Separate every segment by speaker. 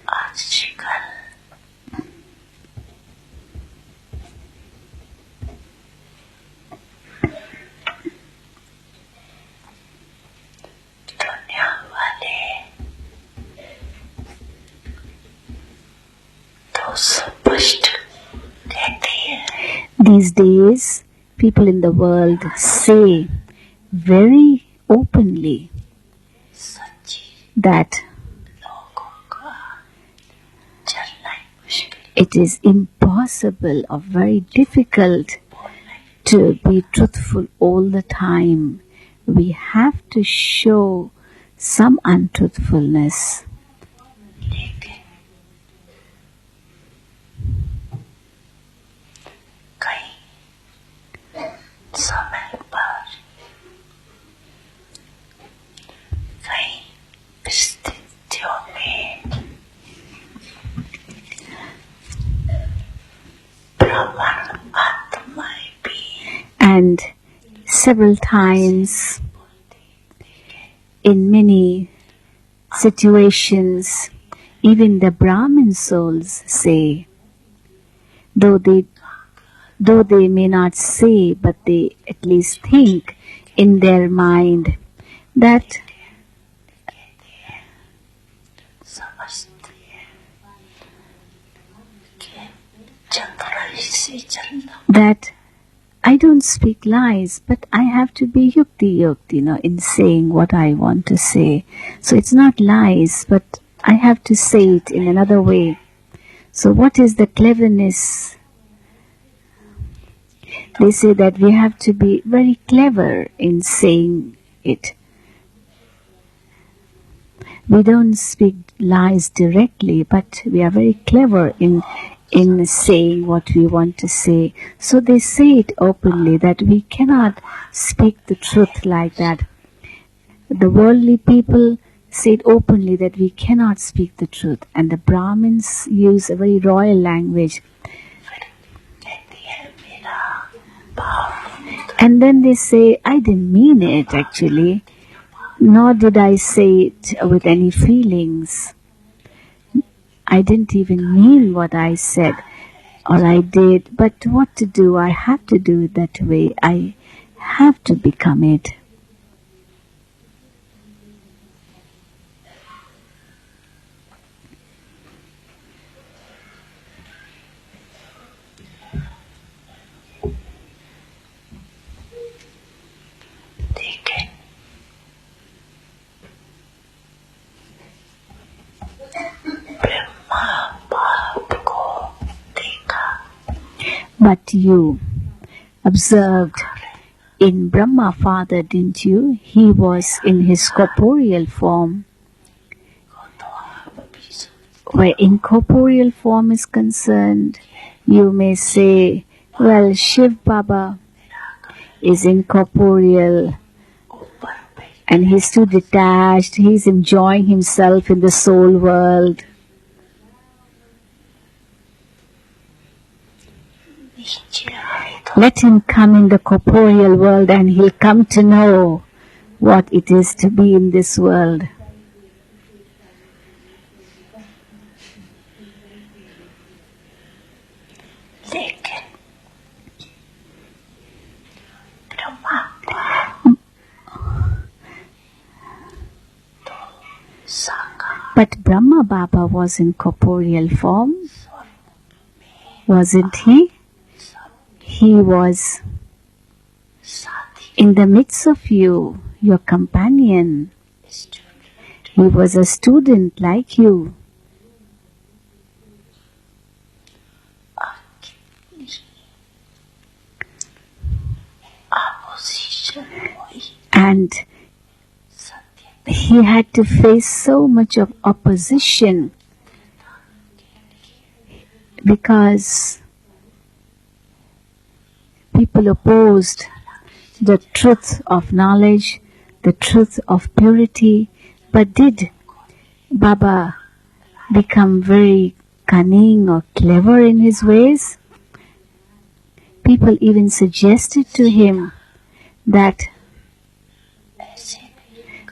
Speaker 1: आजकल दुनिया वाले तो स्पष्ट कहते हैं.
Speaker 2: These days, people in the world say very openly that it is impossible or very difficult to be truthful all the time. We have to show some untruthfulness.
Speaker 1: समय पर कई स्थितियों में ब्राह्मण आत्माएं भी
Speaker 2: And several times in many situations, even the Brahmin souls say, though they may not say, but they at least think in their mind that I don't speak lies, but I have to be yukti, in saying what I want to say. So it's not lies, but I have to say it in another way. So what is the cleverness? They say that we have to be very clever in saying it. We don't speak lies directly, but we are very clever in saying what we want to say. So they say it openly that we cannot speak the truth like that. The worldly people say it openly that we cannot speak the truth, and the Brahmins use a very royal language. And then they say, I didn't mean it actually, nor did I say it with any feelings. I didn't even mean what I said or I did, but what to do? I have to do it that way. I have to become it. But you observed in Brahma Father, didn't you? He was in his corporeal form. Where incorporeal form is concerned, you may say, well, Shiv Baba is incorporeal and he's too detached, he's enjoying himself in the soul world. Let him come in the corporeal world and he'll come to know what it is to be in this world. But Brahma Baba was in corporeal form, wasn't he? He was in the midst of you, your companion. He was a student like you. And he had to face so much of opposition because people opposed the truth of knowledge, the truth of purity. But did Baba become very cunning or clever in his ways? People even suggested to him that,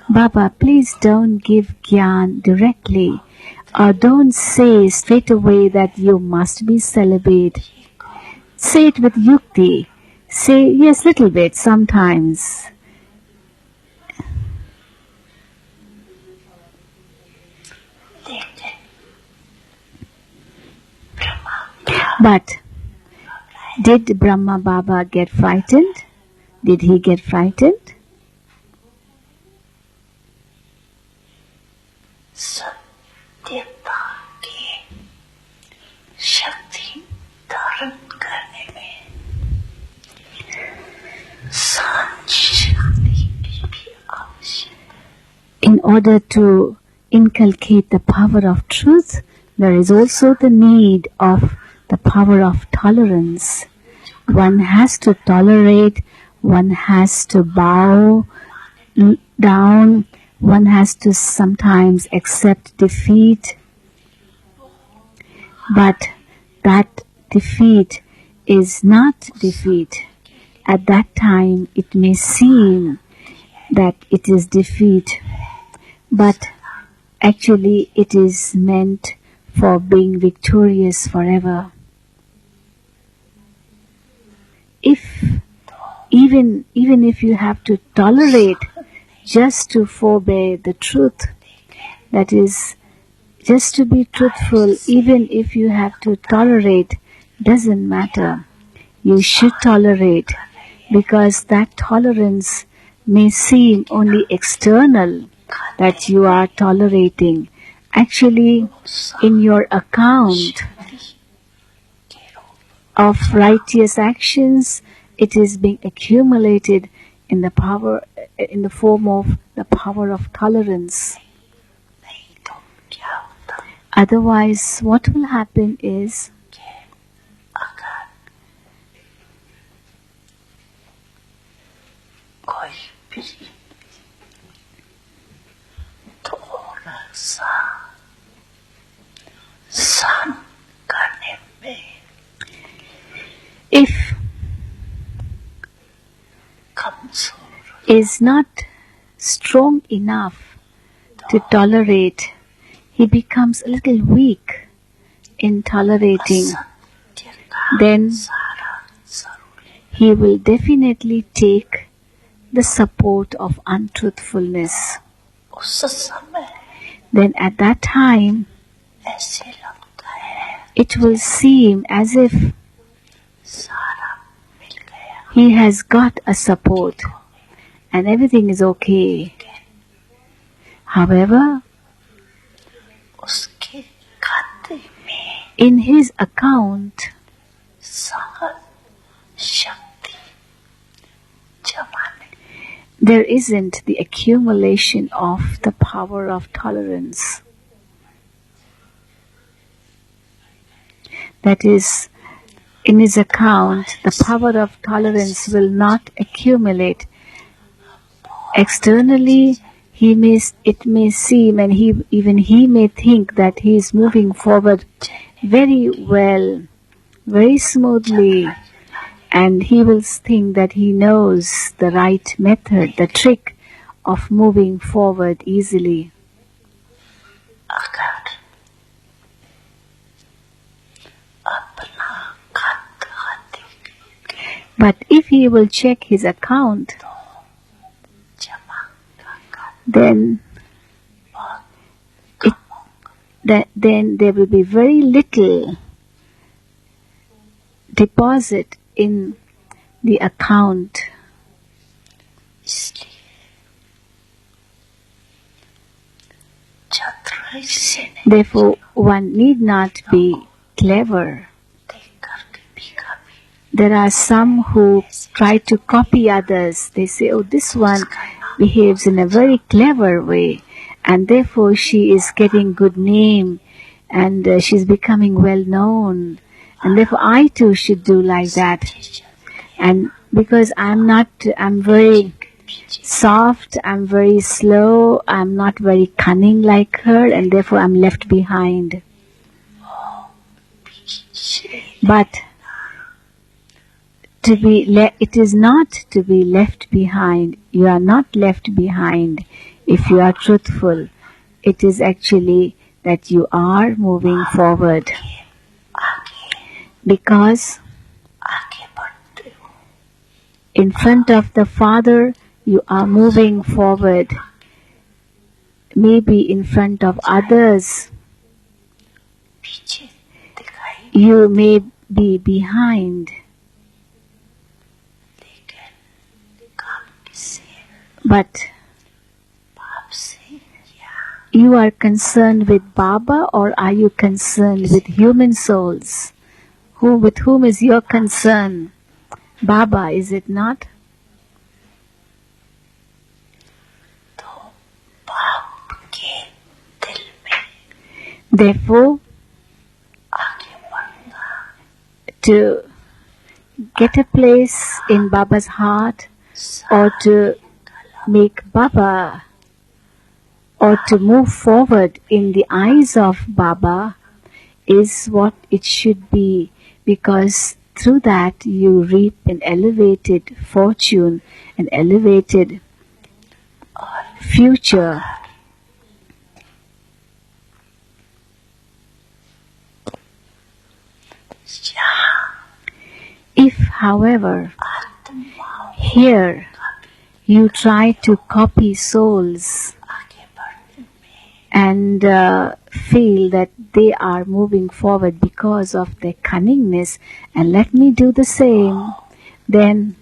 Speaker 2: Baba, please don't give Gyan directly. don't say straight away that you must be celibate. Say it with yukti. Say yes, little bit sometimes. But did Brahma Baba get frightened? Did he get frightened?
Speaker 1: सत्यता की शक्ति धारण करने में सांची शक्ति की भी आवश्यकता है.
Speaker 2: In order to inculcate the power of truth, there is also the need of the power of tolerance. One has to tolerate, one has to bow down, one has to sometimes accept defeat. But that defeat is not defeat. At that time, it may seem that it is defeat, but actually it is meant for being victorious forever. Even if you have to tolerate just to forbear the truth, that is, just to be truthful, even if you have to tolerate, doesn't matter. You should tolerate, because that tolerance may seem only external, that you are tolerating. Actually, in your account of righteous actions, it is being accumulated in the form of the power of tolerance. Otherwise, what will happen is
Speaker 1: कोई भी थोड़ा सा सहन करने में
Speaker 2: if
Speaker 1: कमजोर
Speaker 2: is not strong enough to tolerate, he becomes a little weak in tolerating,
Speaker 1: सत्य का
Speaker 2: then
Speaker 1: सारा जरूरी
Speaker 2: he will definitely take the support of untruthfulness.
Speaker 1: उस समय
Speaker 2: Then at that time,
Speaker 1: ऐसे लगता है
Speaker 2: it will seem as if
Speaker 1: सारा मिल गया
Speaker 2: he has got a support and everything is okay. However,
Speaker 1: उसके खाते में
Speaker 2: in his account,
Speaker 1: सहन शक्ति जमाने
Speaker 2: there isn't the accumulation of the power of tolerance. That is, in his account, the power of tolerance will not accumulate. Externally, it may seem, and he may think that he is moving forward very well, very smoothly, and he will think that he knows the right method, the trick of moving forward easily.
Speaker 1: अगर अपना खाते
Speaker 2: But if he will check his account,
Speaker 1: जमा का
Speaker 2: then then there will be very little deposit in the account.
Speaker 1: इसलिए चतुराई से
Speaker 2: Therefore, one need not be clever.
Speaker 1: देख करके भी कभी
Speaker 2: There are some who try to copy others. They say, oh, this one behaves in a very clever way, and therefore she is getting good name, and she's becoming well known, and therefore I too should do like that. And because I'm very soft, I'm very slow, I'm not very cunning like her, and therefore I'm left behind. But it is not to be left behind. You are not left behind if you are truthful. It is actually that you are moving forward.
Speaker 1: आगे
Speaker 2: Because
Speaker 1: आगे बढ़ते हो
Speaker 2: in front of the Father, you are moving forward. Maybe in front of others,
Speaker 1: पीछे दिखाई
Speaker 2: you may be behind.
Speaker 1: लेकिन काम किससे
Speaker 2: But
Speaker 1: बाप से या
Speaker 2: you are concerned with Baba, or are you concerned with human souls? With whom is your concern? Baba, is it not?
Speaker 1: तो बाप के दिल में
Speaker 2: Therefore,
Speaker 1: आगे बढ़ना
Speaker 2: to get a place in Baba's heart, or to make Baba, or to move forward in the eyes of Baba is what it should be, because through that you reap an elevated fortune, an elevated future.
Speaker 1: यहाँ
Speaker 2: If, however,
Speaker 1: आत्माओं
Speaker 2: here you try to copy souls
Speaker 1: आगे बढ़ने में
Speaker 2: and feel that they are moving forward because of their cunningness, and let me do the same, then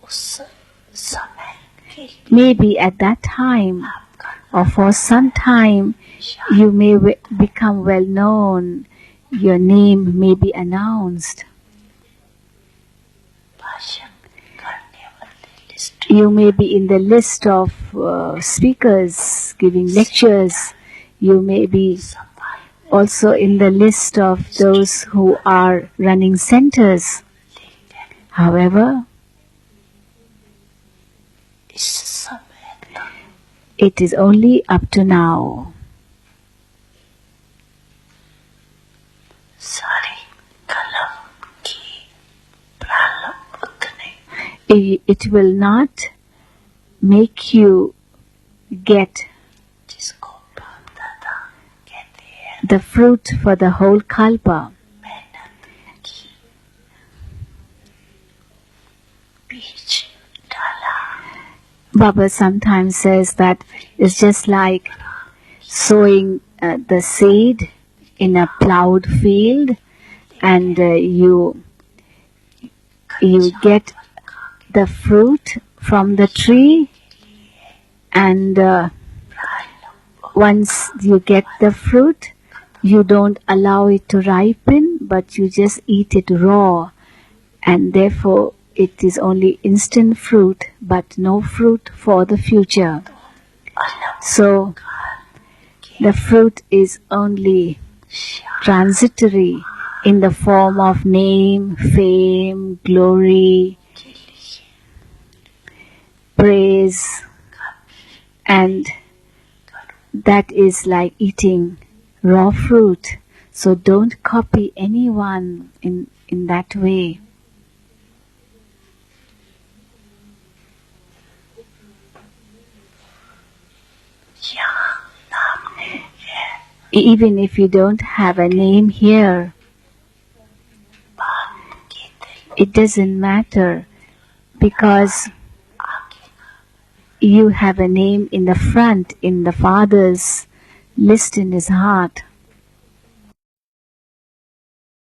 Speaker 1: उस समय के लिए
Speaker 2: maybe at that time
Speaker 1: आपका
Speaker 2: or for some time you may become well known, your name may be announced,
Speaker 1: भाषण करने वाले list
Speaker 2: you may be in the list of speakers giving lectures, you may be
Speaker 1: संभाल
Speaker 2: also in the list of those who are running centers.
Speaker 1: लेकिन
Speaker 2: However,
Speaker 1: इस समय तक
Speaker 2: it is only up to now.
Speaker 1: सारी कलम की प्रारंभ उतने
Speaker 2: It will not make you get
Speaker 1: जिसको बापदादा कहते हैं
Speaker 2: the fruit for the whole kalpa.
Speaker 1: मेहनत की बीज डाला
Speaker 2: Baba sometimes says that it's just like sowing the seed in a plowed field, and you get the fruit from the tree, and once you get the fruit, you don't allow it to ripen, but you just eat it raw, and therefore it is only instant fruit, but no fruit for the future. So the fruit is only transitory in the form of name, fame, glory,
Speaker 1: के लिए
Speaker 2: praise, and that is like eating raw fruit. So don't copy anyone in that way.
Speaker 1: यहाँ नाम नहीं है
Speaker 2: Even if you don't have a name here,
Speaker 1: बाप के दिल
Speaker 2: it doesn't matter, because
Speaker 1: आगे
Speaker 2: you have a name in the front, in the Father's list in his heart.